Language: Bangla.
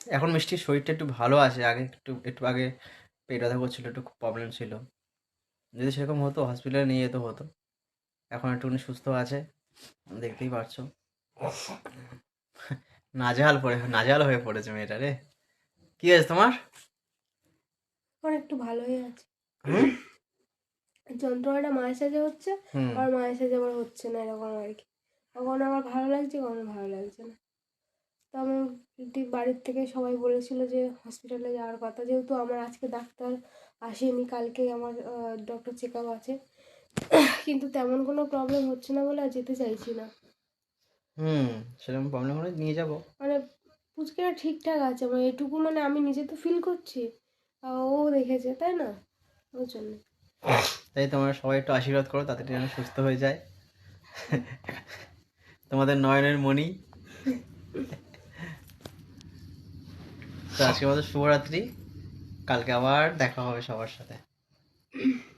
এখন মিষ্টির শরীরটা একটু ভালো আছে, আগে একটু একটু আগে পেট ব্যথা করছিল, একটু প্রবলেম ছিল। যদি সেরকম হতো হসপিটালে নিয়ে যেতে হতো। এখন একটুখানি সুস্থ আছে, দেখতেই পারছো। নাজেহাল হয়ে পড়েছে মেয়েটা রে। কি আছে তোমার? এখন একটু ভালোই আছে। হুম। যন্ত্রণাটা মাঝে সাঝে হচ্ছে, হুম। আর মাঝে সাঝে আবার হচ্ছে না, এরকম আর কি। কখনো আমার ভালো লাগছে, কখনো ভালো লাগছে না। তো আমার ঠিক বাড়ির থেকে সবাই বলেছিল যে হসপিটালে যাওয়ার কথা, যেহেতু আমার আজকে ডাক্তার আসেনি, কালকে আমার ডক্টর চেক আপ আছে। কিন্তু তেমন কোনো প্রবলেম হচ্ছে না বলে আর যেতে চাইছি না। হুম। সেরকম প্রবলেম হলে নিয়ে যাবো। মানে পুচকেরা ঠিকঠাক আছে, মানে এটুকু মানে আমি নিজে তো ফিল করছি, আর ও দেখেছে, তাই না? ওই জন্য। তাই তোমরা সবাই একটু আশীর্বাদ করো তাড়াতাড়ি যেন সুস্থ হয়ে যায় তোমাদের নয়নের মণি। তো আজকের মতো শুভরাত্রি। কালকে আবার দেখা হবে সবার সাথে।